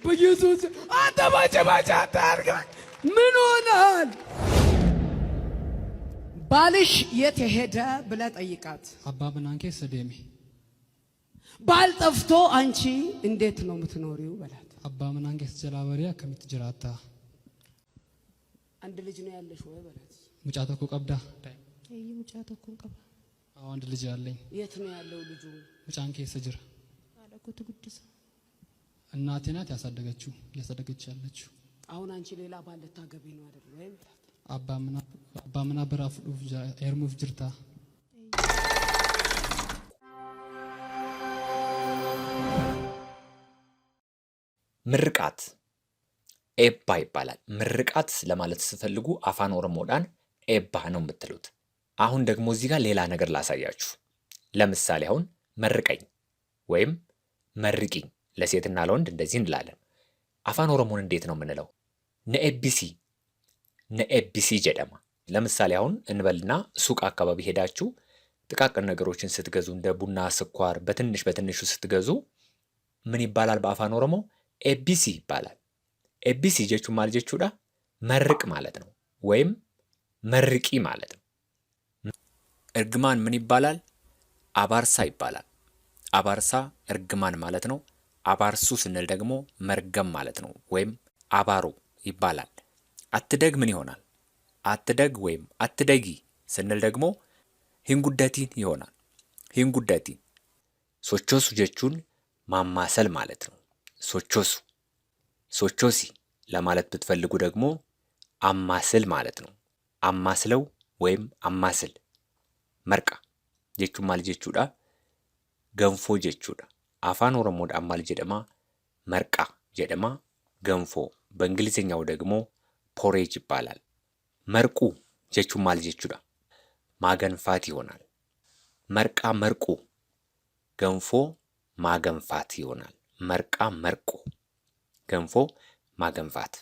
በኢየሱስ አንተ ባጨባጫ አታርግ። ምን ሆነሃል? ባልሽ የት ሄደ ብለህ ጠይቃት። አባ ምናንኬ ሰደሚ ባል ጠፍቶ አንቺ እንዴት ነው የምትኖሪው በላት። አባ ምናንኬ ጀላበሪያ ከሚትጅራታ አንድ ልጅ ነው ያለሽ ወይ በላት። ሙጫተኩ ቀብዳ ሙጫተኩ ቀባ አንድ ልጅ ያለኝ። የት ነው ያለው ልጁ? ሙጫንኬ ሰጅራ አለኩት ጉድስ እናቴ ናት ያሳደገችው ያሳደገች ያለችው። አሁን አንቺ ሌላ ባል ልታገቢ ነው አይደል ወይ በላት። አባ ምና በራፉ ኤርሙፍ ጅርታ ምርቃት ኤባ ይባላል። ምርቃት ለማለት ስትፈልጉ አፋን ኦሮሞዳን ኤባ ነው የምትሉት። አሁን ደግሞ እዚህ ጋር ሌላ ነገር ላሳያችሁ። ለምሳሌ አሁን መርቀኝ ወይም መርቂኝ ለሴትና ለወንድ እንደዚህ እንላለን። አፋን ኦሮሞን እንዴት ነው የምንለው? ነኤቢሲ ጀደማ። ለምሳሌ አሁን እንበልና ሱቅ አካባቢ ሄዳችሁ ጥቃቅን ነገሮችን ስትገዙ እንደ ቡና፣ ስኳር በትንሹ ስትገዙ ምን ይባላል በአፋን ኦሮሞ? ኤቢሲ ይባላል። ኤቢሲ ጀቹ ማል ጀቹዳ መርቅ ማለት ነው ወይም መርቂ ማለት ነው። እርግማን ምን ይባላል? አባርሳ ይባላል። አባርሳ እርግማን ማለት ነው። አባርሱ ስንል ደግሞ መርገም ማለት ነው ወይም አባሩ ይባላል። አትደግ ምን ይሆናል? አትደግ ወይም አትደጊ ስንል ደግሞ ሂንጉዳቲን ይሆናል። ሂንጉዳቲን ሶቾሱ ጀቹን ማማሰል ማለት ነው። ሶቾሱ ሶቾሲ ለማለት ብትፈልጉ ደግሞ አማስል ማለት ነው። አማስለው ወይም አማስል። መርቃ ጀቹ ማል ጀቹዳ ገንፎ ጀቹዳ አፋን ኦሮሞዳ ማል ጀደማ መርቃ ጀደማ ገንፎ። በእንግሊዝኛው ደግሞ ፖሬጅ ይባላል። መርቁ ጀቹ ማል ጀቹዳ ማገንፋት ይሆናል። መርቃ መርቁ ገንፎ ማገንፋት ይሆናል። መርቃ መርቁ ገንፎ ማገንፋት።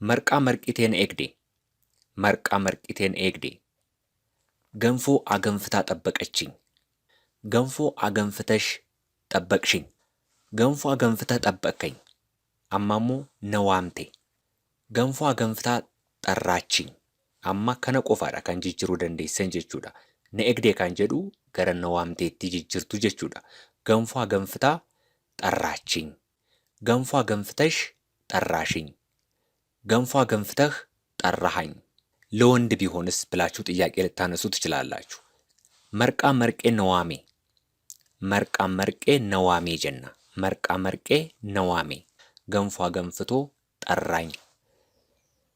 መርቃ መርቂቴን ኤግዴ መርቃ መርቂቴን ኤግዴ ገንፎ አገንፍታ ጠበቀችኝ። ገንፎ አገንፍተሽ ጠበቅሽኝ። ገንፎ አገንፍተህ ጠበቅከኝ። አማሞ ነዋምቴ ገንፎ አገንፍታ ጠራችኝ። አማ ከነቆፋዳ ካን ጅጅሩ ደንዴሰን ጀቹዳ ነኤግዴ ካን ጀዱ ገረ ነዋምቴቲ ጅጅርቱ ጀቹዳ። ገንፎ አገንፍታ ጠራችኝ። ገንፎ አገንፍተሽ ጠራሽኝ። ገንፎ አገንፍተህ ጠራሃኝ። ለወንድ ቢሆንስ ብላችሁ ጥያቄ ልታነሱ ትችላላችሁ። መርቃ መርቄ ነዋሜ መርቃ መርቄ ነዋሜ ጀና መርቃ መርቄ ነዋሜ ገንፎ አገንፍቶ ጠራኝ።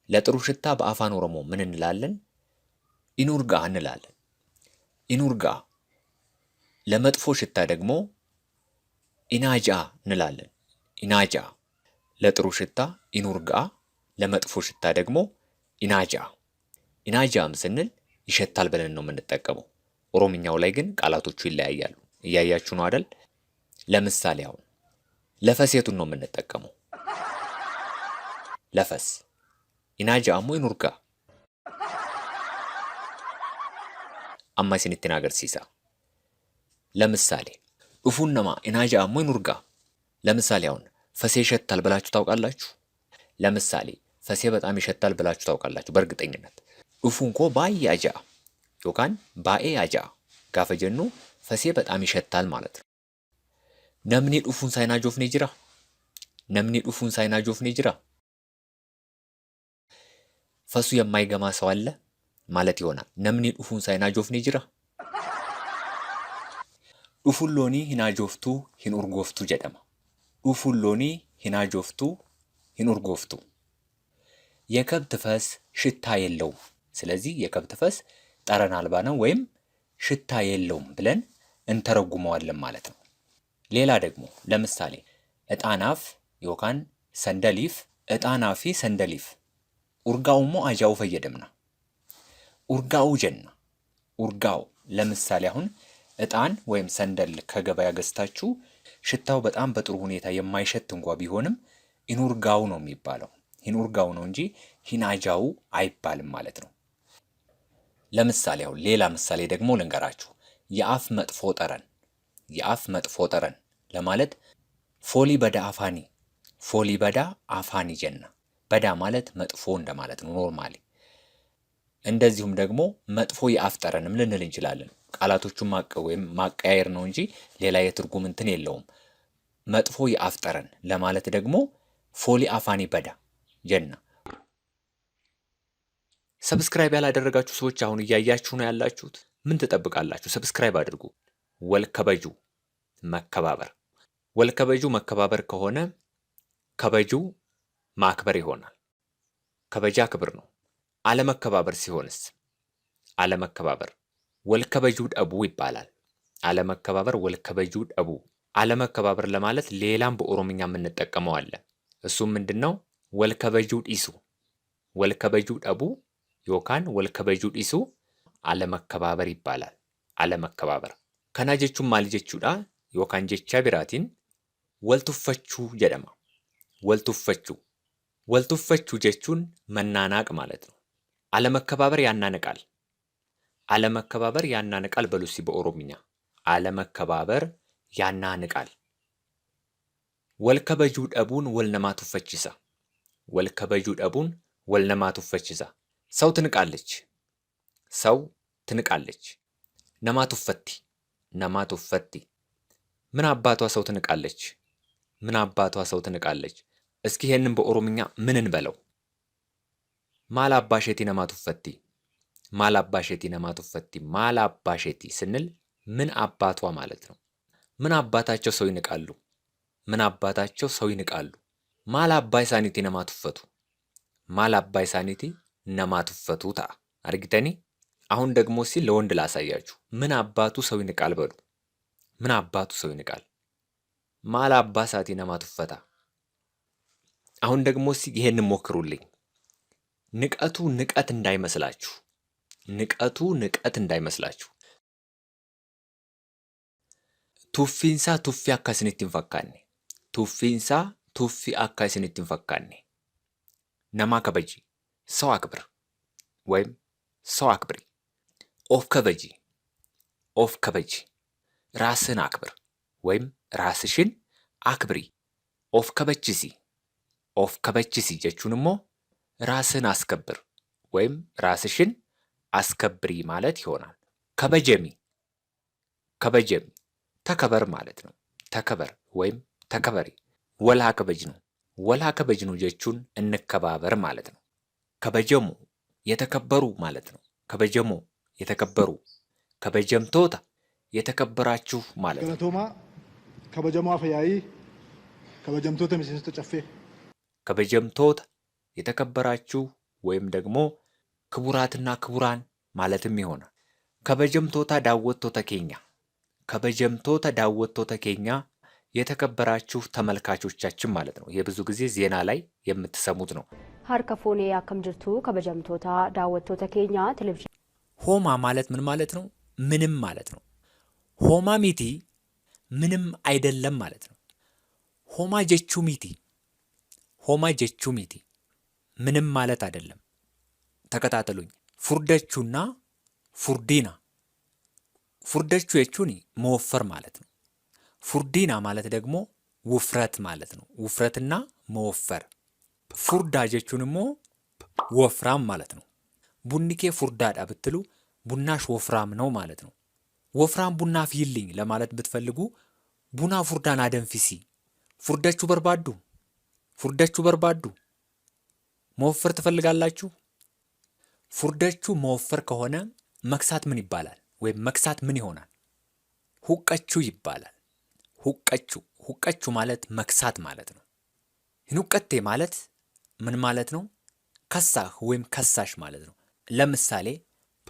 ለጥሩ ሽታ በአፋን ኦሮሞ ምን እንላለን? ኢኑርጋ እንላለን። ኢኑርጋ። ለመጥፎ ሽታ ደግሞ ኢናጃ እንላለን። ኢናጃ። ለጥሩ ሽታ ኢኑርጋ፣ ለመጥፎ ሽታ ደግሞ ኢናጃ። ኢናጃም ስንል ይሸታል ብለን ነው የምንጠቀመው። ኦሮምኛው ላይ ግን ቃላቶቹ ይለያያሉ። እያያችሁ ነው አይደል? ለምሳሌ አሁን ለፈሴቱን ነው የምንጠቀመው። ለፈስ ኢናጃ አሞ ኢኑርጋ አማሲን ኢትናገር ሲሳ። ለምሳሌ እፉነማ ኢናጃ አሞ ኢኑርጋ። ለምሳሌ አሁን ፈሴ ይሸታል ብላችሁ ታውቃላችሁ? ለምሳሌ ፈሴ በጣም ይሸታል ብላችሁ ታውቃላችሁ? በእርግጠኝነት እፉንኮ ባይ አጃ ዮካን ባኤ አጃ ጋፈጀኑ ፈሴ በጣም ይሸታል ማለት ነው። ነምኔ ዱፉን ሳይና ጆፍኔ ጅራ ነምኔ ዱፉን ሳይና ጆፍኔ ጅራ ፈሱ የማይገማ ሰው አለ ማለት ይሆናል። ነምኔ ዱፉን ሳይና ጆፍኔ ጅራ ዱፉሎኒ ሂና ጆፍቱ ሂንኡርጎፍቱ ጀደማ ዱፉሎኒ ሂና ጆፍቱ ሂንኡርጎፍቱ። የከብት ፈስ ሽታ የለውም። ስለዚህ የከብት ፈስ ጠረን አልባ ነው ወይም ሽታ የለውም ብለን እንተረጉመዋለን ማለት ነው። ሌላ ደግሞ ለምሳሌ እጣናፍ ዮካን ሰንደሊፍ እጣናፊ ሰንደሊፍ ኡርጋውሞ አጃው ፈየደምና ኡርጋው ጀና ኡርጋው። ለምሳሌ አሁን እጣን ወይም ሰንደል ከገበያ ገዝታችሁ ሽታው በጣም በጥሩ ሁኔታ የማይሸት እንኳ ቢሆንም ኢኑርጋው ነው የሚባለው። ኢኑርጋው ነው እንጂ ሂናጃው አይባልም ማለት ነው። ለምሳሌ አሁን ሌላ ምሳሌ ደግሞ ልንገራችሁ። የአፍ መጥፎ ጠረን። የአፍ መጥፎ ጠረን ለማለት ፎሊ በዳ አፋኒ ፎሊ በዳ አፋኒ ጀና። በዳ ማለት መጥፎ እንደማለት ነው ኖርማሊ። እንደዚሁም ደግሞ መጥፎ የአፍ ጠረንም ልንል እንችላለን። ቃላቶቹን ማቀያየር ነው እንጂ ሌላ የትርጉም እንትን የለውም። መጥፎ የአፍ ጠረን ለማለት ደግሞ ፎሊ አፋኒ በዳ ጀና። ሰብስክራይብ ያላደረጋችሁ ሰዎች አሁን እያያችሁ ነው ያላችሁት። ምን ትጠብቃላችሁ? ሰብስክራይብ አድርጉ። ወልከበጁ መከባበር። ወልከበጁ መከባበር ከሆነ ከበጁ ማክበር ይሆናል። ከበጃ ክብር ነው። አለመከባበር ሲሆንስ? አለመከባበር ወልከበጁ ደቡ ይባላል። አለመከባበር ወልከበጁ ደቡ። አለመከባበር ለማለት ሌላም በኦሮምኛ የምንጠቀመው አለ። እሱም ምንድነው? ወልከበጁ ዲሱ። ወልከበጁ ደቡ ዮካን ወልከበጁ ዲሱ አለመከባበር ይባላል። አለመከባበር ከና ጀቹን ማል ጀቹዳ ዮካን ጀቻ ቢራቲን ወልቱፈቹ ጀደማ። ወልቱፈቹ ወልቱፈቹ ጀቹን መናናቅ ማለት ነው። አለመከባበር ያናንቃል። አለመከባበር ያናንቃል በሉሲ በኦሮምኛ አለመከባበር ያናንቃል። ወልከበጁ ደቡን ወልነማቱ ፈቺሳ። ወልከበጁ ደቡን ወልነማቱ ፈቺሳ። ሰው ትንቃለች። ሰው ትንቃለች። ነማቱ ፈቲ። ነማቱ ፈቲ። ምን አባቷ ሰው ትንቃለች። ምን አባቷ ሰው ትንቃለች። እስኪ ይሄንን በኦሮምኛ ምን እንበለው? ማላባሸቲ ነማቱ ፈቲ። ማላባሸቲ ነማቱ ፈቲ። ማላባሸቲ ስንል ምን አባቷ ማለት ነው። ምን አባታቸው ሰው ይንቃሉ። ምን አባታቸው ሰው ይንቃሉ። ማላባይ ሳኒቲ ነማቱ ፈቱ። ማላባይ ሳኒቲ ነማቱ ፈቱ ታ አርግተኒ። አሁን ደግሞ ሲል ለወንድ ላሳያችሁ። ምን አባቱ ሰው ይንቃል በሉ። ምን አባቱ ሰው ይንቃል። ማላባ ሳቲ ነማቱ ፈታ። አሁን ደግሞ ሲል ይሄንን ሞክሩልኝ። ንቀቱ ንቀት እንዳይመስላችሁ። ንቀቱ ንቀት እንዳይመስላችሁ። ቱፊንሳ ቱፊ አካስኒቲን ፈካኔ። ቱፊንሳ ቱፊ አካስኒቲን ፈካኔ። ነማ ከበጂ ሰው አክብር ወይም ሰው አክብሪ። ኦፍ ከበጂ ኦፍ ከበጂ ራስን አክብር ወይም ራስሽን አክብሪ። ኦፍ ከበችሲ ኦፍ ከበችሲ ጀቹንሞ ራስን አስከብር ወይም ራስሽን አስከብሪ ማለት ይሆናል። ከበጀሚ ከበጀሚ ተከበር ማለት ነው። ተከበር ወይም ተከበሪ። ወልሃ ከበጅ ነው። ወልሃ ከበጅ ነው ጀቹን እንከባበር ማለት ነው። ከበጀሙ የተከበሩ ማለት ነው። ከበጀሙ የተከበሩ። ከበጀምቶታ የተከበራችሁ ማለት ነው። ገለቶማ ከበጀሙ አፈያይ ከበጀምቶታ ሚስስተ ጨፌ። ከበጀምቶታ የተከበራችሁ ወይም ደግሞ ክቡራትና ክቡራን ማለትም ይሆናል። ከበጀምቶታ ዳወቶታ ኬኛ። ከበጀምቶታ ዳወቶታ ኬኛ የተከበራችሁ ተመልካቾቻችን ማለት ነው። የብዙ ጊዜ ዜና ላይ የምትሰሙት ነው። ሀርከፎኔ አከም ጅርቱ ከበጀምቶታ ዳወቶታ ኬኛ ቴሌቪዥን። ሆማ ማለት ምን ማለት ነው? ምንም ማለት ነው። ሆማ ሚቲ ምንም አይደለም ማለት ነው። ሆማ ጀቹ ሚቲ ሆማ ጀቹ ሚቲ ምንም ማለት አይደለም። ተከታተሉኝ። ፉርደቹና ፉርዲና። ፉርደቹ የቹኒ መወፈር ማለት ነው። ፉርዲና ማለት ደግሞ ውፍረት ማለት ነው። ውፍረትና መወፈር። ፉርዳ ጀቹንሞ ወፍራም ማለት ነው። ቡኒኬ ፉርዳዳ ብትሉ ቡናሽ ወፍራም ነው ማለት ነው። ወፍራም ቡና ፊልኝ ለማለት ብትፈልጉ ቡና ፉርዳን አደንፊሲ። ፉርደቹ በርባዱ ፉርደቹ በርባዱ። መወፈር ትፈልጋላችሁ? ፉርደቹ መወፈር ከሆነ መክሳት ምን ይባላል? ወይም መክሳት ምን ይሆናል? ሁቀቹ ይባላል። ሁቀቹ ሁቀቹ ማለት መክሳት ማለት ነው። ሁቀቴ ማለት ምን ማለት ነው? ከሳህ ወይም ከሳሽ ማለት ነው። ለምሳሌ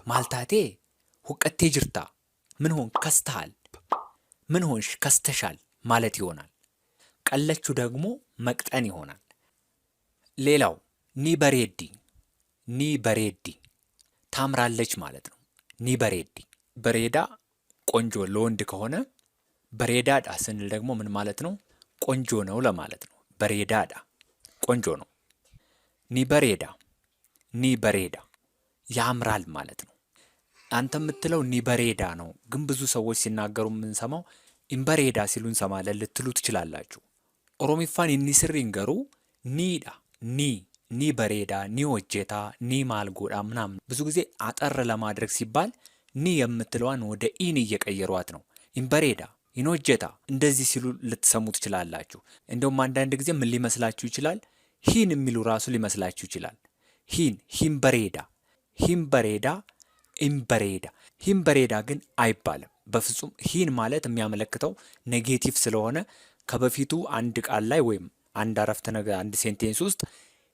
ማልታቴ ሁቀቴ ጅርታ፣ ምን ሆን ከስተሃል፣ ምን ሆንሽ ከስተሻል ማለት ይሆናል። ቀለቹ ደግሞ መቅጠን ይሆናል። ሌላው ኒ በሬዲ ኒ በሬዲ ታምራለች ማለት ነው። ኒ በሬዲ በሬዳ ቆንጆ ለወንድ ከሆነ በሬዳዳ ስንል ደግሞ ምን ማለት ነው? ቆንጆ ነው ለማለት ነው። በሬዳዳ ቆንጆ ነው። ኒ በሬዳ ኒ በሬዳ ያምራል ማለት ነው። አንተ የምትለው ኒ በሬዳ ነው፣ ግን ብዙ ሰዎች ሲናገሩ የምንሰማው ኢምበሬዳ ሲሉ እንሰማለን ልትሉ ትችላላችሁ። ኦሮሚፋን inni sirriin garuu niidha ni በሬዳ ኒ ወጀታ ኒ ማልጎዳ ምናምን ብዙ ጊዜ አጠር ለማድረግ ሲባል ኒ የምትለዋን ወደ ኢን እየቀየሯት ነው። ኢንበሬዳ ኢንወጀታ እንደዚህ ሲሉ ልትሰሙ ትችላላችሁ። እንደውም አንዳንድ ጊዜ ምን ሊመስላችሁ ይችላል? ሂን የሚሉ ራሱ ሊመስላችሁ ይችላል። ሂንበሬዳ ኢንበሬዳ ግን አይባልም በፍጹም። ሂን ማለት የሚያመለክተው ኔጌቲቭ ስለሆነ ከበፊቱ አንድ ቃል ላይ ወይም አንድ አረፍተ ነገር አንድ ሴንቴንስ ውስጥ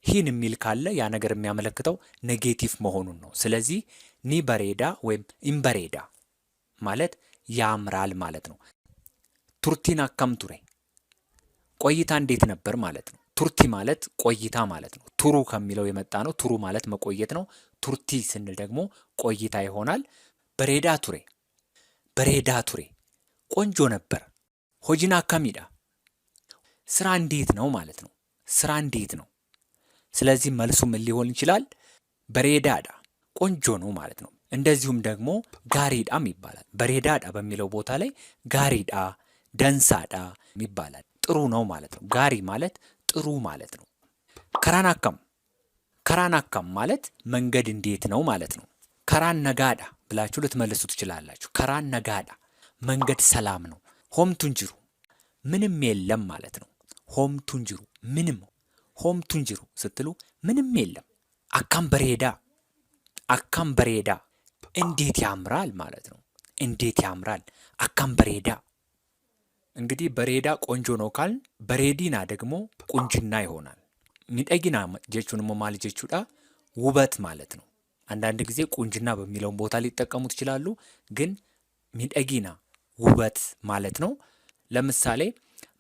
ሂን የሚል ካለ ያ ነገር የሚያመለክተው ኔጌቲቭ መሆኑን ነው። ስለዚህ ኒ በሬዳ ወይም ኢንበሬዳ ማለት ያምራል ማለት ነው። ቱርቲን አካም ቱሬ ቆይታ እንዴት ነበር ማለት ነው። ቱርቲ ማለት ቆይታ ማለት ነው። ቱሩ ከሚለው የመጣ ነው። ቱሩ ማለት መቆየት ነው። ቱርቲ ስንል ደግሞ ቆይታ ይሆናል። በሬዳ ቱሬ ቆንጆ ነበር። ሆጂና አካሚዳ ስራ እንዴት ነው ማለት ነው። ስራ እንዴት ነው። ስለዚህ መልሱ ምን ሊሆን ይችላል? በሬዳዳ ቆንጆ ነው ማለት ነው። እንደዚሁም ደግሞ ጋሪዳም ይባላል። በሬዳዳ በሚለው ቦታ ላይ ጋሪዳ ደንሳዳ ይባላል። ጥሩ ነው ማለት ነው። ጋሪ ማለት ጥሩ ማለት ነው። ከራናካም ማለት መንገድ እንዴት ነው ማለት ነው። ከራን ነጋዳ ብላችሁ ልትመልሱ ትችላላችሁ። ከራን ነጋዳ መንገድ ሰላም ነው። ሆምቱንጅሩ ምንም የለም ማለት ነው። ሆምቱንጅሩ ስትሉ ምንም የለም። አካም በሬዳ እንዴት ያምራል ማለት ነው። እንዴት ያምራል አካም በሬዳ። እንግዲህ በሬዳ ቆንጆ ነው ካልን በሬዲና ደግሞ ቁንጅና ይሆናል። ሚጠጊና ጀቹን ማል ጀቹዳ ውበት ማለት ነው። አንዳንድ ጊዜ ቁንጅና በሚለው ቦታ ሊጠቀሙ ይችላሉ፣ ግን ሚጠጊና ውበት ማለት ነው። ለምሳሌ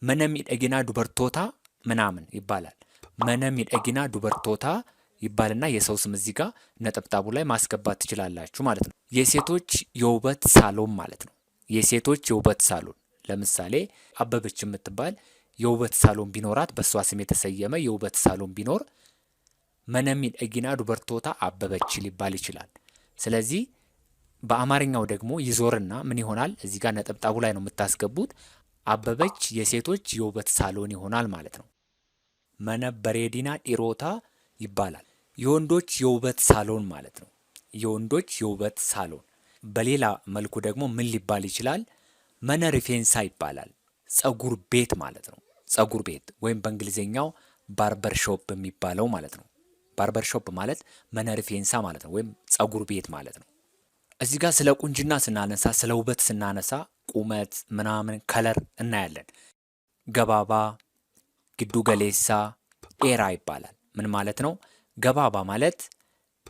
መነ ሚጠጊና ዱበርቶታ ምናምን ይባላል። መነ ሚጠጊና ዱበርቶታ ይባልና የሰው ስም እዚህ ጋር ነጠብጣቡ ላይ ማስገባት ትችላላችሁ ማለት ነው። የሴቶች የውበት ሳሎን ማለት ነው። የሴቶች የውበት ሳሎን ለምሳሌ አበበች የምትባል የውበት ሳሎን ቢኖራት በሷ ስም የተሰየመ የውበት ሳሎን ቢኖር መነ ሚጠጊና ዱበርቶታ አበበች ሊባል ይችላል። ስለዚህ በአማርኛው ደግሞ ይዞርና ምን ይሆናል? እዚህ ጋር ነጠብጣቡ ላይ ነው የምታስገቡት። አበበች የሴቶች የውበት ሳሎን ይሆናል ማለት ነው። መነ በሬዲና ዲሮታ ይባላል። የወንዶች የውበት ሳሎን ማለት ነው። የወንዶች የውበት ሳሎን። በሌላ መልኩ ደግሞ ምን ሊባል ይችላል? መነ ሪፌንሳ ይባላል። ጸጉር ቤት ማለት ነው። ጸጉር ቤት ወይም በእንግሊዝኛው ባርበር ሾፕ የሚባለው ማለት ነው። ባርበር ሾፕ ማለት መነ ሪፌንሳ ማለት ነው፣ ወይም ጸጉር ቤት ማለት ነው። እዚህ ጋር ስለ ቁንጅና ስናነሳ፣ ስለ ውበት ስናነሳ ቁመት ምናምን ከለር እናያለን። ገባባ፣ ግዱ ገሌሳ፣ ኤራ ይባላል። ምን ማለት ነው? ገባባ ማለት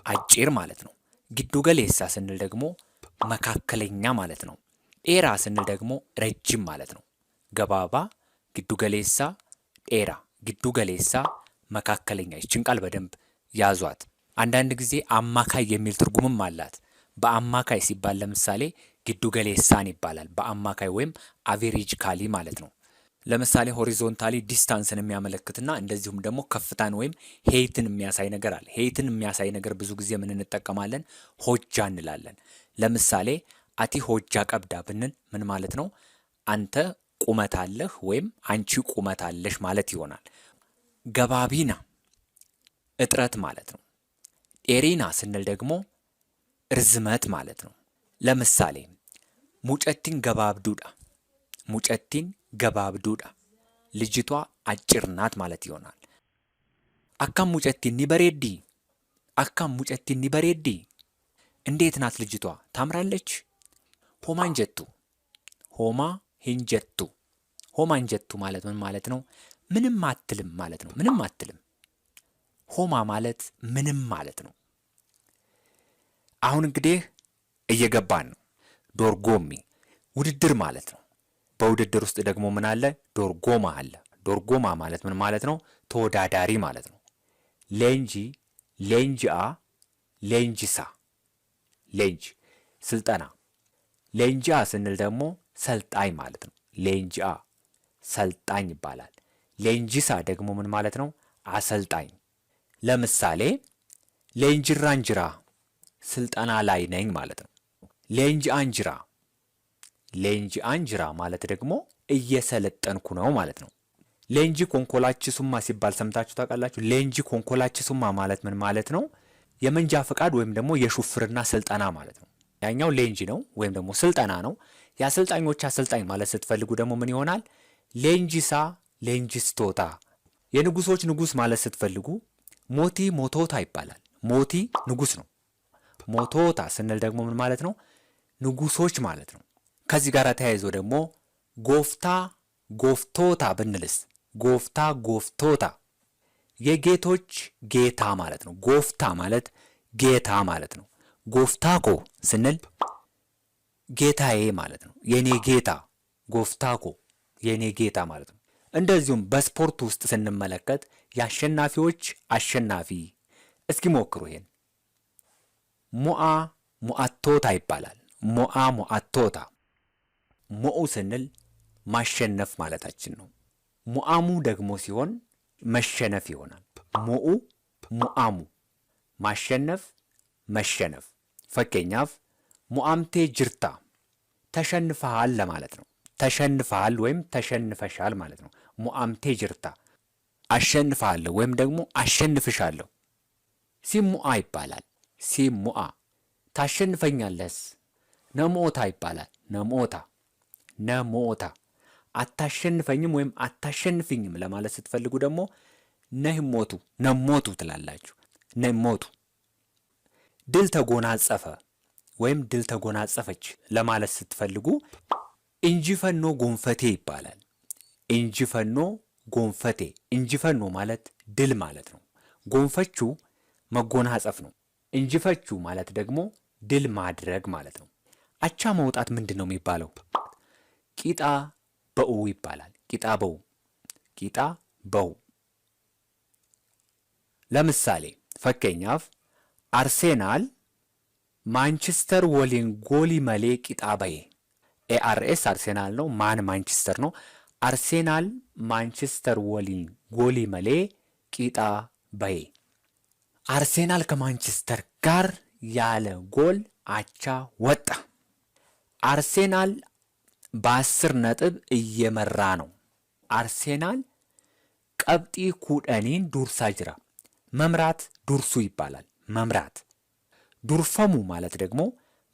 አጭር ማለት ነው። ግዱ ገሌሳ ስንል ደግሞ መካከለኛ ማለት ነው። ኤራ ስንል ደግሞ ረጅም ማለት ነው። ገባባ፣ ግዱ ገሌሳ፣ ኤራ። ግዱ ገሌሳ መካከለኛ። ይችን ቃል በደንብ ያዟት። አንዳንድ ጊዜ አማካይ የሚል ትርጉምም አላት። በአማካይ ሲባል ለምሳሌ ግዱ ገሌሳን ይባላል። በአማካይ ወይም አቬሬጅ ካሊ ማለት ነው። ለምሳሌ ሆሪዞንታሊ ዲስታንስን የሚያመለክትና እንደዚሁም ደግሞ ከፍታን ወይም ሄይትን የሚያሳይ ነገር አለ። ሄይትን የሚያሳይ ነገር ብዙ ጊዜ ምን እንጠቀማለን? ሆጃ እንላለን። ለምሳሌ አቲ ሆጃ ቀብዳ ብንል ምን ማለት ነው? አንተ ቁመት አለህ ወይም አንቺ ቁመት አለሽ ማለት ይሆናል። ገባቢና እጥረት ማለት ነው። ኤሪና ስንል ደግሞ ርዝመት ማለት ነው። ለምሳሌ ሙጨቲን ገባብዱዳ፣ ሙጨቲን ገባብዱዳ ልጅቷ አጭር ናት ማለት ይሆናል። አካም ሙጨቲን ኒበሬዲ፣ አካም ሙጨቲን ኒበሬዲ እንዴት ናት ልጅቷ ታምራለች። ሆማ እንጀቱ፣ ሆማ ሂንጀቱ። ሆማ እንጀቱ ማለት ምን ማለት ነው? ምንም አትልም ማለት ነው። ምንም አትልም። ሆማ ማለት ምንም ማለት ነው። አሁን እንግዲህ እየገባን ነው። ዶርጎሚ ውድድር ማለት ነው። በውድድር ውስጥ ደግሞ ምን አለ? ዶርጎማ አለ። ዶርጎማ ማለት ምን ማለት ነው? ተወዳዳሪ ማለት ነው። ሌንጂ፣ ሌንጂአ፣ ሌንጂሳ። ሌንጅ ስልጠና። ሌንጂአ ስንል ደግሞ ሰልጣኝ ማለት ነው። ሌንጂአ ሰልጣኝ ይባላል። ሌንጂሳ ደግሞ ምን ማለት ነው? አሰልጣኝ። ለምሳሌ ሌንጅራ እንጅራ ስልጠና ላይ ነኝ ማለት ነው። ሌንጅ አንጅራ፣ ሌንጅ አንጅራ ማለት ደግሞ እየሰለጠንኩ ነው ማለት ነው። ሌንጂ ኮንኮላችሱማ ሲባል ሰምታችሁ ታውቃላችሁ? ሌንጂ ኮንኮላችሱማ ማለት ምን ማለት ነው? የመንጃ ፈቃድ ወይም ደግሞ የሹፍርና ስልጠና ማለት ነው። ያኛው ሌንጂ ነው ወይም ደግሞ ስልጠና ነው። የአሰልጣኞች አሰልጣኝ ማለት ስትፈልጉ ደግሞ ምን ይሆናል? ሌንጂሳ ሌንጂስቶታ። የንጉሶች ንጉስ ማለት ስትፈልጉ ሞቲ ሞቶታ ይባላል። ሞቲ ንጉስ ነው። ሞቶታ ስንል ደግሞ ምን ማለት ነው? ንጉሶች ማለት ነው። ከዚህ ጋር ተያይዞ ደግሞ ጎፍታ ጎፍቶታ ብንልስ? ጎፍታ ጎፍቶታ የጌቶች ጌታ ማለት ነው። ጎፍታ ማለት ጌታ ማለት ነው። ጎፍታኮ ስንል ጌታዬ ማለት ነው። የኔ ጌታ ጎፍታኮ የኔ ጌታ ማለት ነው። እንደዚሁም በስፖርት ውስጥ ስንመለከት የአሸናፊዎች አሸናፊ። እስኪ ሞክሩ ይሄን። ሞአ ሞአቶታ ይባላል። ሞአ ሞአቶታ። ሞኡ ስንል ማሸነፍ ማለታችን ነው። ሞአሙ ደግሞ ሲሆን መሸነፍ ይሆናል። ሞኡ ሞአሙ ማሸነፍ መሸነፍ። ፈኬኛፍ ሞአምቴ ጅርታ ተሸንፈሃል ለማለት ነው። ተሸንፈሃል ወይም ተሸንፈሻል ማለት ነው። ሞአምቴ ጅርታ አሸንፈሃለሁ ወይም ደግሞ አሸንፍሻለሁ። ሲሙአ ይባላል። ሲሙአ ታሸንፈኛለስ። ነሞታ ይባላል። ነሞታ ነሞታ አታሸንፈኝም ወይም አታሸንፍኝም ለማለት ስትፈልጉ ደግሞ ነህሞቱ ነሞቱ ትላላችሁ። ነሞቱ ድል ተጎናጸፈ ወይም ድል ተጎናጸፈች ለማለት ስትፈልጉ እንጂፈኖ ጎንፈቴ ይባላል። እንጂፈኖ ጎንፈቴ። እንጂፈኖ ማለት ድል ማለት ነው። ጎንፈቹ መጎናጸፍ ነው። እንጂፈቹ ማለት ደግሞ ድል ማድረግ ማለት ነው። አቻ መውጣት ምንድን ነው የሚባለው? ቂጣ በኡ ይባላል። ቂጣ በኡ ቂጣ በኡ። ለምሳሌ ፈኬኛፍ አርሴናል ማንቸስተር ወሊን ጎሊ መሌ ቂጣ በዬ። ኤአርኤስ አርሴናል ነው። ማን ማንቸስተር ነው። አርሴናል ማንቸስተር ወሊን ጎሊ መሌ ቂጣ በዬ። አርሴናል ከማንቸስተር ጋር ያለ ጎል አቻ ወጣ። አርሴናል በ10 ነጥብ እየመራ ነው። አርሴናል ቀብጢ ኩደኒን ዱርሳ ጅራ። መምራት ዱርሱ ይባላል። መምራት። ዱርፈሙ ማለት ደግሞ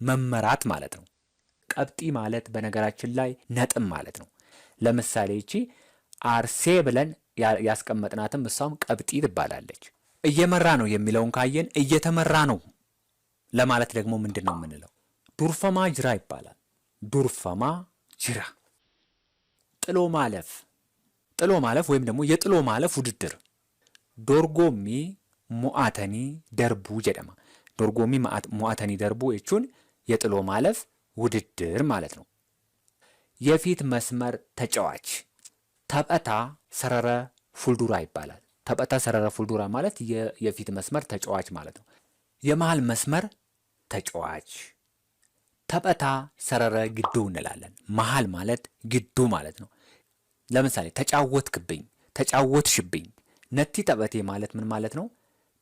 መመራት ማለት ነው። ቀብጢ ማለት በነገራችን ላይ ነጥብ ማለት ነው። ለምሳሌ እቺ አርሴ ብለን ያስቀመጥናትም እሷም ቀብጢ ትባላለች። እየመራ ነው የሚለውን ካየን እየተመራ ነው ለማለት ደግሞ ምንድን ነው የምንለው? ዱርፈማ ጅራ ይባላል። ዱርፈማ ጅራ። ጥሎ ማለፍ። ጥሎ ማለፍ ወይም ደግሞ የጥሎ ማለፍ ውድድር። ዶርጎሚ ሞአተኒ ደርቡ ጀደማ። ዶርጎሚ ሞአተኒ ደርቡ እቹን የጥሎ ማለፍ ውድድር ማለት ነው። የፊት መስመር ተጫዋች። ተበታ ሰረረ ፉልዱራ ይባላል። ተበታ ሰረረ ፉልዱራ ማለት የፊት መስመር ተጫዋች ማለት ነው። የመሃል መስመር ተጫዋች። ተበታ ሰረረ ግዱ እንላለን። መሃል ማለት ግዱ ማለት ነው። ለምሳሌ ተጫወትክብኝ፣ ተጫወትሽብኝ። ነቲ ጠበቴ ማለት ምን ማለት ነው?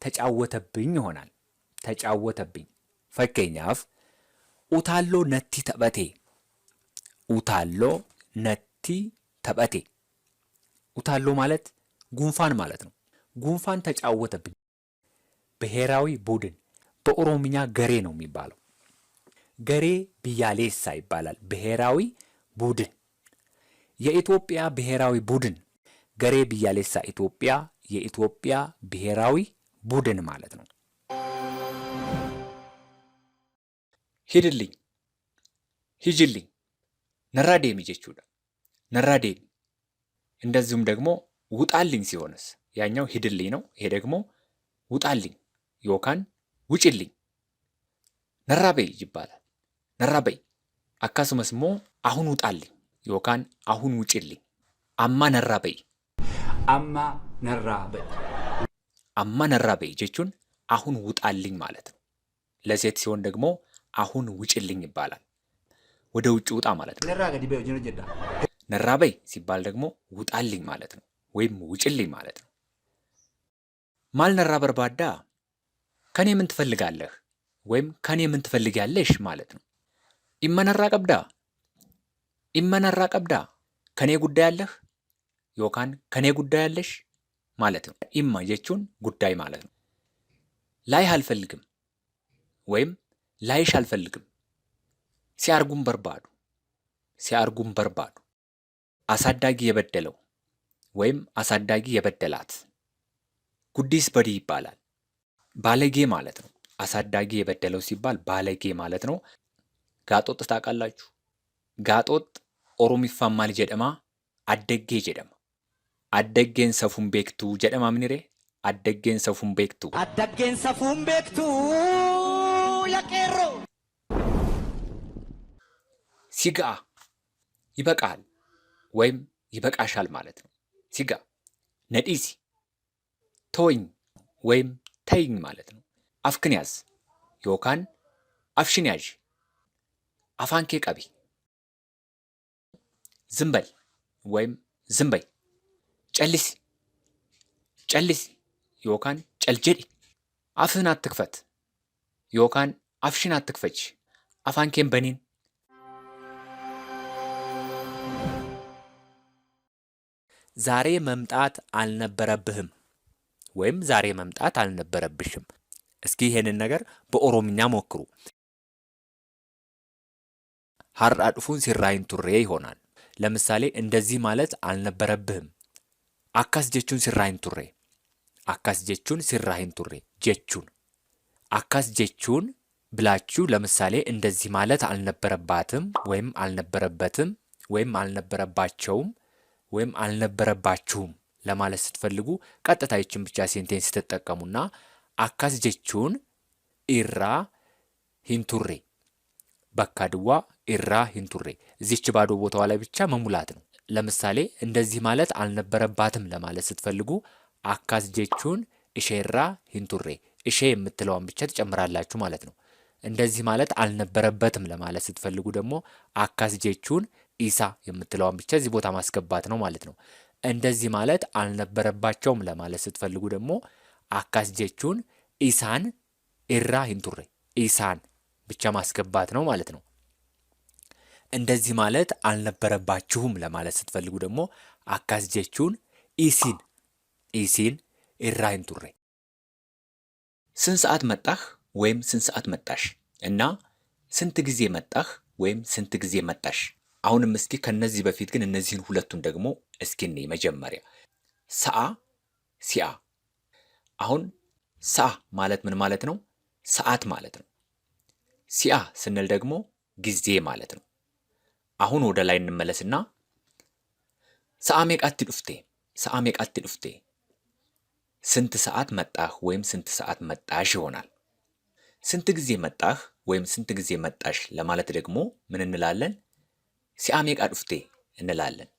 ተጫወተብኝ ይሆናል። ተጫወተብኝ። ፈኬኛፍ ኡታሎ ነቲ ተበቴ። ኡታሎ ነቲ ተበቴ። ኡታሎ ማለት ጉንፋን ማለት ነው። ጉንፋን ተጫወተብኝ። ብሔራዊ ቡድን በኦሮምኛ ገሬ ነው የሚባለው። ገሬ ብያሌሳ ይባላል። ብሔራዊ ቡድን። የኢትዮጵያ ብሔራዊ ቡድን ገሬ ብያሌሳ ኢትዮጵያ፣ የኢትዮጵያ ብሔራዊ ቡድን ማለት ነው። ሂድልኝ፣ ሂጅልኝ። ነራዴሚ ጀቹዳ ነራዴሚ። እንደዚሁም ደግሞ ውጣልኝ ሲሆንስ ያኛው ሂድልኝ ነው። ይሄ ደግሞ ውጣልኝ ዮካን ውጭልኝ ነራበይ ይባላል። ነራበይ አካሱመስ ሞ አሁን ውጣልኝ ዮካን አሁን ውጭልኝ። አማ ነራበይ አማ ነራበይ አማ ነራበይ ጀቹን አሁን ውጣልኝ ማለት ነው። ለሴት ሲሆን ደግሞ አሁን ውጭልኝ ይባላል። ወደ ውጭ ውጣ ማለት ነው። ነራበይ ሲባል ደግሞ ውጣልኝ ማለት ነው፣ ወይም ውጭልኝ ማለት ነው። ማል ነራ በርባዳ ከኔ ምን ትፈልጋለህ ወይም ከኔ ምን ትፈልጊያለሽ ማለት ነው። ኢመነራ ቀብዳ፣ ኢመነራ ቀብዳ ከኔ ጉዳይ አለህ፣ yookaan kanee guddaa ያለሽ ማለት ነው። ኢማ jechuun ጉዳይ ማለት ነው። ላይህ አልፈልግም ወይም ላይሽ አልፈልግም። ሲያርጉም በርባዱ ሲያርጉም በርባዱ። አሳዳጊ የበደለው ወይም አሳዳጊ የበደላት ጉዲስ በዲ ይባላል። ባለጌ ማለት ነው። አሳዳጊ የበደለው ሲባል ባለጌ ማለት ነው። ጋጦጥ ታውቃላችሁ? ጋጦጥ ኦሮሚፋን ማል ጀደማ አደጌ ጀደማ አደጌን ሰፉን ቤክቱ ጀደማ ምንሬ አደጌን ሰፉን ቤክቱ አደጌን ሰፉን ቤክቱ ለቄሮ ሲጋ ይበቃል ወይም ይበቃሻል ማለት ነው። ሲጋ ነዲሲ ተወኝ ወይም ተይኝ ማለት ነው። አፍክን ያዝ ዮካን አፍሽን ያዥ። አፋንኬ ቀቢ ዝምበል ወይም ዝምበይ። ጨልሲ ጨልሲ ዮካን ጨልጀዲ። አፍህን አትክፈት ዮካን አፍሽን አትክፈች። አፋንኬን በኒን። ዛሬ መምጣት አልነበረብህም ወይም ዛሬ መምጣት አልነበረብሽም። እስኪ ይሄንን ነገር በኦሮምኛ ሞክሩ። ሀራ ዱፉን ሲራይን ቱሬ ይሆናል። ለምሳሌ እንደዚህ ማለት አልነበረብህም። አካስ ጀቹን ሲራይን ቱሬ አካስ ጀቹን ሲራይን ቱሬ ጀቹን አካስ ጀቹን ብላችሁ ለምሳሌ እንደዚህ ማለት አልነበረባትም ወይም አልነበረበትም ወይም አልነበረባቸውም ወይም አልነበረባችሁም ለማለት ስትፈልጉ ቀጥታ ይችን ብቻ ሴንቴንስ ተጠቀሙና አካስ ጀቹን ኢራ ሂንቱሬ በካድዋ ኢራ ሂንቱሬ እዚች ባዶ ቦታዋ ላይ ብቻ መሙላት ነው። ለምሳሌ እንደዚህ ማለት አልነበረባትም ለማለት ስትፈልጉ አካስ ጀቹን ኢሼራ ሂንቱሬ ኢሼ የምትለዋን ብቻ ትጨምራላችሁ ማለት ነው። እንደዚህ ማለት አልነበረበትም ለማለት ስትፈልጉ ደግሞ አካስ ጀቹን ኢሳ የምትለዋን ብቻ እዚህ ቦታ ማስገባት ነው ማለት ነው። እንደዚህ ማለት አልነበረባቸውም ለማለት ስትፈልጉ ደግሞ አካስ ጀቹን ኢሳን ኢራ ሂንቱሬ ኢሳን ብቻ ማስገባት ነው ማለት ነው። እንደዚህ ማለት አልነበረባችሁም ለማለት ስትፈልጉ ደግሞ አካስ ጀቹን ኢሲን ኢሲን ኢራ ሂንቱሬ። ስንት ሰዓት መጣህ ወይም ስንት ሰዓት መጣሽ እና ስንት ጊዜ መጣህ ወይም ስንት ጊዜ መጣሽ። አሁንም እስኪ ከነዚህ በፊት ግን እነዚህን ሁለቱን ደግሞ እስኪ እኔ መጀመሪያ ሰዓ ሲአ። አሁን ሰዓ ማለት ምን ማለት ነው? ሰዓት ማለት ነው። ሲአ ስንል ደግሞ ጊዜ ማለት ነው። አሁን ወደ ላይ እንመለስና ሰዓ ሜቃት ዱፍቴ ሰዓ ሜቃት ዱፍቴ ስንት ሰዓት መጣህ ወይም ስንት ሰዓት መጣሽ ይሆናል። ስንት ጊዜ መጣህ ወይም ስንት ጊዜ መጣሽ ለማለት ደግሞ ምን እንላለን? ሲአ ሜቃ ዱፍቴ እንላለን።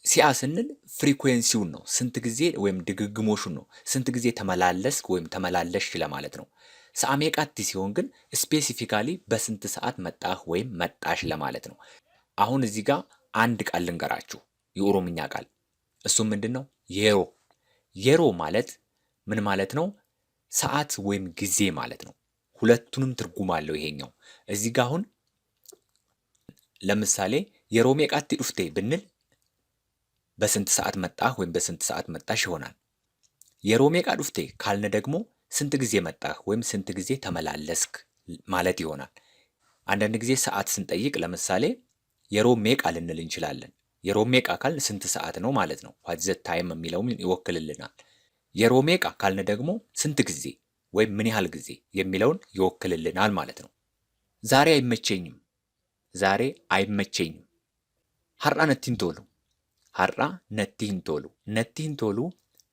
ሲአ ስንል ፍሪኩዌንሲውን ነው፣ ስንት ጊዜ ወይም ድግግሞሹን ነው። ስንት ጊዜ ተመላለስክ ወይም ተመላለሽ ለማለት ነው። ሰዓ ሜቃቲ ሲሆን ግን ስፔሲፊካሊ በስንት ሰዓት መጣህ ወይም መጣሽ ለማለት ነው። አሁን እዚህ ጋር አንድ ቃል ልንገራችሁ፣ የኦሮምኛ ቃል። እሱም ምንድን ነው? የሮ። የሮ ማለት ምን ማለት ነው? ሰዓት ወይም ጊዜ ማለት ነው። ሁለቱንም ትርጉም አለው ይሄኛው። እዚህ ጋር አሁን ለምሳሌ የሮ ሜቃቲ ዱፍቴ ብንል በስንት ሰዓት መጣህ ወይም በስንት ሰዓት መጣሽ ይሆናል። የሮ ሜቃ ዱፍቴ ካልነ ደግሞ ስንት ጊዜ መጣህ ወይም ስንት ጊዜ ተመላለስክ ማለት ይሆናል። አንዳንድ ጊዜ ሰዓት ስንጠይቅ ለምሳሌ የሮ ሜቃ ልንል እንችላለን። የሮ ሜቃ ካልን ስንት ሰዓት ነው ማለት ነው። ዋት ዘ ታይም የሚለውም ይወክልልናል። የሮ ሜቃ ካልን ደግሞ ስንት ጊዜ ወይም ምን ያህል ጊዜ የሚለውን ይወክልልናል ማለት ነው። ዛሬ አይመቸኝም፣ ዛሬ አይመቸኝም። ሀራ ነቲን ቶሉ ሀራ ነቲን ቶሉ ነቲን ቶሉ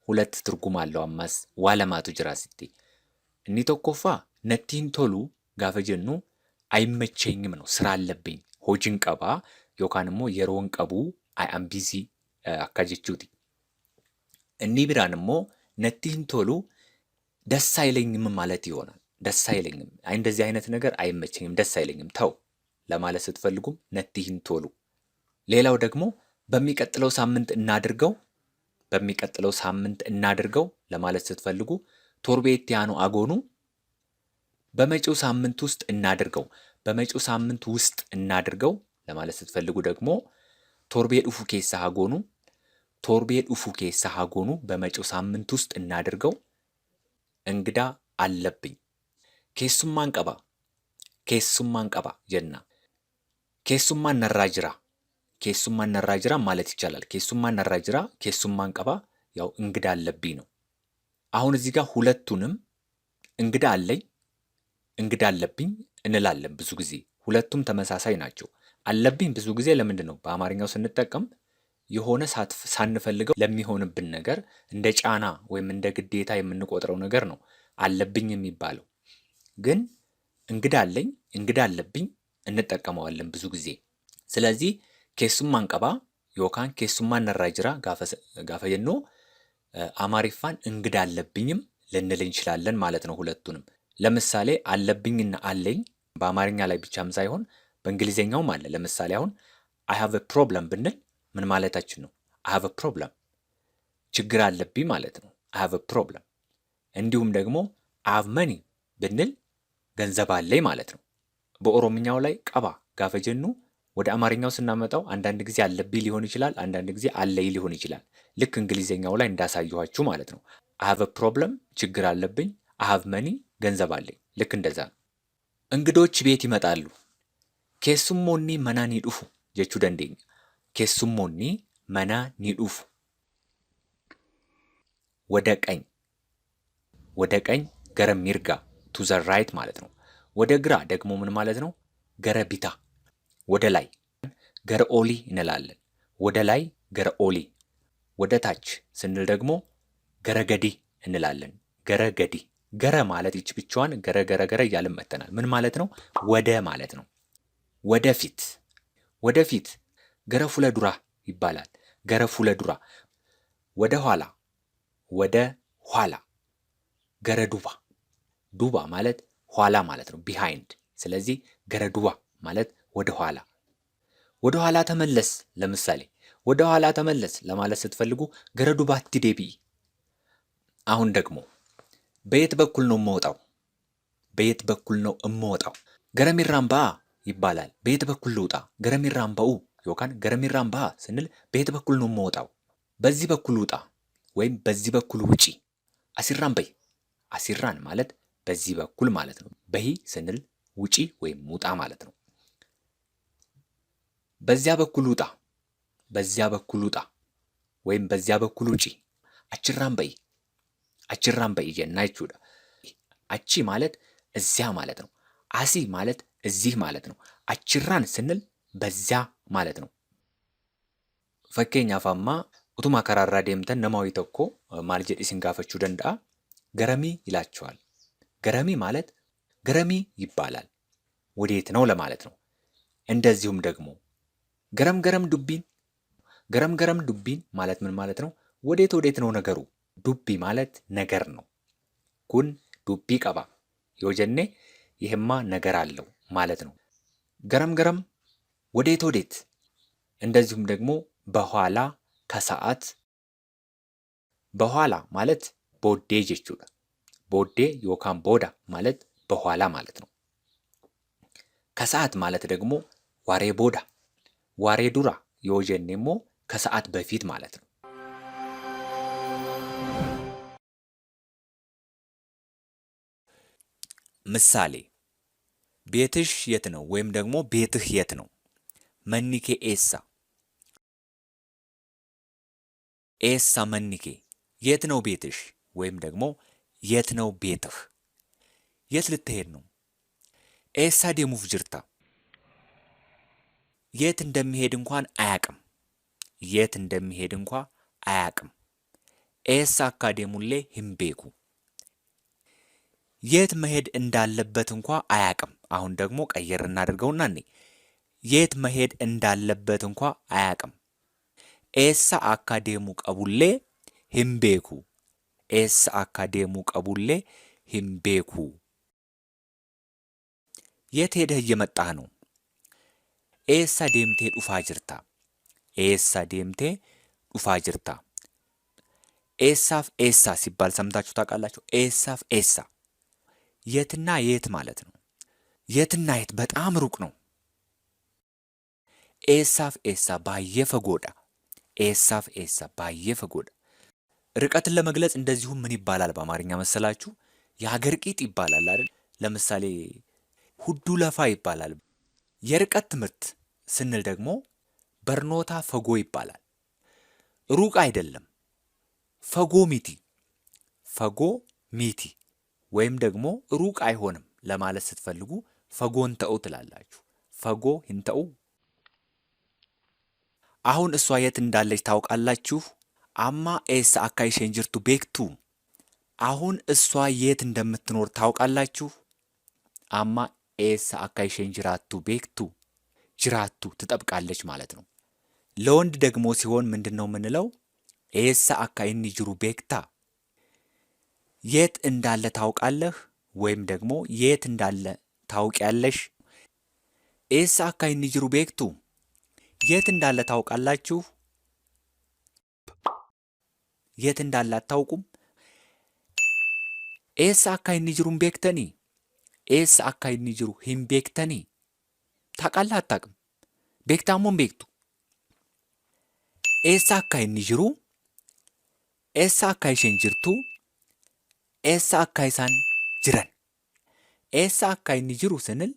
ሁለት ትርጉም አለው። አማስ ዋለማቱ ጅራስቲ እኒ ቶኮፋ ነቲን ቶሉ ጋፈ ጀኑ አይመቸኝም ነው፣ ስራ አለብኝ ሆጂን ቀባ ዮካንሞ የሮን ቀቡ አይ አም ቢዚ አካጀቹቲ። እኒ ቢራንሞ ነቲን ቶሉ ደስ አይለኝም ማለት ይሆናል። ደስ አይለኝም፣ እንደዚህ አይነት ነገር አይመቸኝም፣ ደስ አይለኝም ተው ለማለት ስትፈልጉም ነቲን ቶሉ። ሌላው ደግሞ በሚቀጥለው ሳምንት እናድርገው በሚቀጥለው ሳምንት እናድርገው ለማለት ስትፈልጉ ቶርቤቲያኖ አጎኑ በመጪው ሳምንት ውስጥ እናድርገው በመጪው ሳምንት ውስጥ እናድርገው ለማለት ስትፈልጉ ደግሞ ቶርቤ ዱፉ ኬሳ አጎኑ ቶርቤ ዱፉ ኬሳ ሃጎኑ በመጪው ሳምንት ውስጥ እናድርገው። እንግዳ አለብኝ። ኬሱማን ቀባ ጀና ኬሱማን ነራጅራ ኬሱማን ነራጅራ ማለት ይቻላል። ኬሱማን ነራጅራ ኬሱማን ቀባ ያው እንግዳ አለብኝ ነው። አሁን እዚህ ጋር ሁለቱንም እንግዳ አለኝ እንግዳ አለብኝ እንላለን ብዙ ጊዜ። ሁለቱም ተመሳሳይ ናቸው። አለብኝ ብዙ ጊዜ ለምንድን ነው በአማርኛው ስንጠቀም የሆነ ሳንፈልገው ለሚሆንብን ነገር እንደ ጫና ወይም እንደ ግዴታ የምንቆጥረው ነገር ነው አለብኝ የሚባለው። ግን እንግዳ አለኝ እንግዳ አለብኝ እንጠቀመዋለን ብዙ ጊዜ። ስለዚህ ኬሱማን ቀባ ዮካን ኬሱማን ነራጅራ ጋፈየኖ አማሪፋን እንግዳ አለብኝም ልንል እንችላለን ማለት ነው ሁለቱንም። ለምሳሌ አለብኝና አለኝ በአማርኛ ላይ ብቻም ሳይሆን በእንግሊዘኛውም አለ። ለምሳሌ አሁን I have a problem ብንል ምን ማለታችን ነው? I have a problem ችግር አለብኝ ማለት ነው። I have a problem። እንዲሁም ደግሞ I have money ብንል ገንዘብ አለኝ ማለት ነው። በኦሮምኛው ላይ ቀባ ጋፈጀኑ ወደ አማርኛው ስናመጣው አንዳንድ ጊዜ አለብኝ ሊሆን ይችላል፣ አንዳንድ ጊዜ አለኝ ሊሆን ይችላል። ልክ እንግሊዘኛው ላይ እንዳሳየኋችሁ ማለት ነው። I have a problem ችግር አለብኝ፣ I have money ገንዘብ አለኝ። ልክ እንደዛ እንግዶች ቤት ይመጣሉ። ኬሱሞኒ መና ኒዱፉ ጀቹ ደንዴኛ ኬሱሞኒ መና ኒዱፉ ወደ ቀኝ ገረ ሚርጋ ቱ ዘ ራይት ማለት ነው። ወደ ግራ ደግሞ ምን ማለት ነው? ገረ ቢታ ወደ ላይ ገረ ኦሊ እንላለን። ወደ ላይ ገረ ኦሊ። ወደ ታች ስንል ደግሞ ገረ ገዲ እንላለን። ገረ ገዲ ገረ ማለት ይች ብቻዋን ገረ ገረ ገረ እያልን መተናል። ምን ማለት ነው? ወደ ማለት ነው። ወደፊት ገረ ፉለ ዱራ ይባላል። ገረ ፉለ ዱራ ወደ ኋላ ገረ ዱባ ማለት ኋላ ማለት ነው፣ ቢሃይንድ። ስለዚህ ገረ ዱባ ማለት ወደ ኋላ ተመለስ። ለምሳሌ ወደ ኋላ ተመለስ ለማለት ስትፈልጉ ገረ ዱባቲ ዴቢኢ። አሁን ደግሞ በየት በኩል ነው እምወጣው? ገረሚራምባ ይባላል። በየት በኩል ልውጣ? ገረሚራምባኡ ዮካን ገረሚራምባ ስንል በየት በኩል ነው እምወጣው? በዚህ በኩል ውጣ ወይም በዚህ በኩል ውጪ። አሲራን በይ። አሲራን ማለት በዚህ በኩል ማለት ነው። በሂ ስንል ውጪ ወይም ውጣ ማለት ነው። በዚያ በኩል ውጣ ወይም በዚያ በኩል ውጪ። አችራን በይ ጀና ይቹዳ። አቺ ማለት እዚያ ማለት ነው። አሲ ማለት እዚህ ማለት ነው። አችራን ስንል በዚያ ማለት ነው። ፈኬኛፋማ ኡቱማ ከራራ ደምተን ነማዊ ተኮ ማልጀዲ ሲንጋፈቹ ደንዳ ገረሚ ይላቸዋል። ገረሚ ማለት ገረሚ ይባላል ወዴት ነው ለማለት ነው። እንደዚሁም ደግሞ ገረም ዱቢን ማለት ምን ማለት ነው? ወዴት ነው ነገሩ። ዱቢ ማለት ነገር ነው። ኩን ዱቢ ቀባ ዮጀኔ ይህማ ነገር አለው ማለት ነው። ገረም ወዴት። እንደዚሁም ደግሞ በኋላ ከሰዓት። በኋላ ማለት ቦዴ ጀቹudha። ቦዴ ዮካን ቦዳ ማለት በኋላ ማለት ነው። ከሰዓት ማለት ደግሞ ዋሬ ቦዳ ዋሬ ዱራ ዮጀኔሞ ከሰዓት በፊት ማለት ነው። ምሳሌ ቤትሽ የት ነው ወይም ደግሞ ቤትህ የት ነው? መኒኬ ኤሳ መኒኬ የት ነው ቤትሽ ወይም ደግሞ የት ነው ቤትህ? የት ልትሄድ ነው? ኤሳ ዴሙፍ ጅርታ የት እንደሚሄድ እንኳን አያቅም። ኤሳ አካዴሙሌ ሂምቤኩ የት መሄድ እንዳለበት እንኳ አያቅም። አሁን ደግሞ ቀየር እናድርገውና የት መሄድ እንዳለበት እንኳ አያቅም። ኤሳ አካዴሙ ቀቡሌ ሂምቤኩ ኤሳ አካዴሙ ቀቡሌ ሂምቤኩ የት ሄደህ እየመጣህ ነው? ኤሳ ዴምቴ ዱፋ ጅርታ ኤሳፍ ኤሳ ሲባል ሰምታችሁ ታውቃላችሁ? ኤሳፍ ኤሳ የትና የት ማለት ነው። የትና የት በጣም ሩቅ ነው። ኤሳፍ ኤሳ ባየ ፈጎዳ ኤሳፍ ኤሳ ባየ ፈጎዳ። ርቀትን ለመግለጽ እንደዚሁም ምን ይባላል በአማርኛ መሰላችሁ? የሀገር ቂጥ ይባላል አይደል? ለምሳሌ ሁዱ ለፋ ይባላል። የርቀት ትምህርት ስንል ደግሞ በርኖታ ፈጎ ይባላል። ሩቅ አይደለም፣ ፈጎ ሚቲ፣ ፈጎ ሚቲ ወይም ደግሞ ሩቅ አይሆንም ለማለት ስትፈልጉ ፈጎን ተኡ ትላላችሁ። ፈጎ ሂንተኡ። አሁን እሷ የት እንዳለች ታውቃላችሁ? አማ ኤሳ አካይ ሼንጅርቱ ቤክቱ። አሁን እሷ የት እንደምትኖር ታውቃላችሁ? አማ ኤሳ አካይ ሼንጅራቱ ቤክቱ። ጅራቱ ትጠብቃለች ማለት ነው። ለወንድ ደግሞ ሲሆን ምንድን ነው የምንለው? ኤሳ አካይ ኒጅሩ ቤክታ። የት እንዳለ ታውቃለህ ወይም ደግሞ የት እንዳለ ታውቂያለሽ። ኤሳ አካይ ኒጅሩ ቤክቱ። የት እንዳለ ታውቃላችሁ? የት እንዳለ አታውቁም? ኤሳ አካይ ኒጅሩን ቤክተኒ። ኤሳ አካይ ኒጅሩ ሂም ቤክተኒ። ታውቃለህ አታውቅም? ቤክታሞን ቤክቱ። ኤሳ አካይ ኒጅሩ፣ ኤሳ አካይ ሼንጅርቱ፣ ኤሳ አካይ ሳን ጅረን። ኤሳ አካይ ኒጅሩ ስንል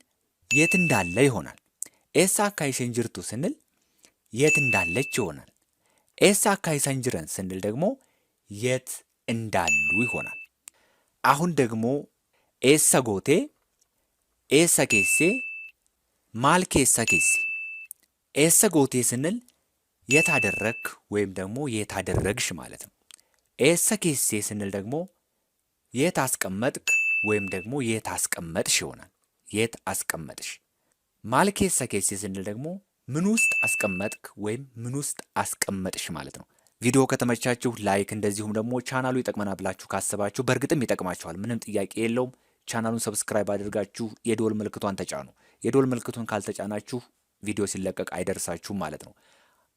የት እንዳለ ይሆናል። ኤሳ አካይ ሼንጅርቱ ስንል የት እንዳለች ይሆናል። ኤሳ አካይ ሳን ጅረን ስንል ደግሞ የት እንዳሉ ይሆናል። አሁን ደግሞ ኤሳ ጎቴ፣ ኤሳ ኬሴ፣ ማል ኬሳ ኬሴ። ኤሳ ጎቴ ስንል የት አደረግክ ወይም ደግሞ የት አደረግሽ ማለት ነው። ኤሳ ኬሴ ስንል ደግሞ የት አስቀመጥክ ወይም ደግሞ የት አስቀመጥሽ ይሆናል። የት አስቀመጥሽ። ማል ኬሳ ኬሴ ስንል ደግሞ ምን ውስጥ አስቀመጥክ ወይም ምን ውስጥ አስቀመጥሽ ማለት ነው። ቪዲዮ ከተመቻችሁ ላይክ፣ እንደዚሁም ደግሞ ቻናሉ ይጠቅመናል ብላችሁ ካሰባችሁ በእርግጥም ይጠቅማችኋል፣ ምንም ጥያቄ የለውም። ቻናሉን ሰብስክራይብ አድርጋችሁ የደወል ምልክቷን ተጫኑ። የደወል ምልክቱን ካልተጫናችሁ ቪዲዮ ሲለቀቅ አይደርሳችሁም ማለት ነው።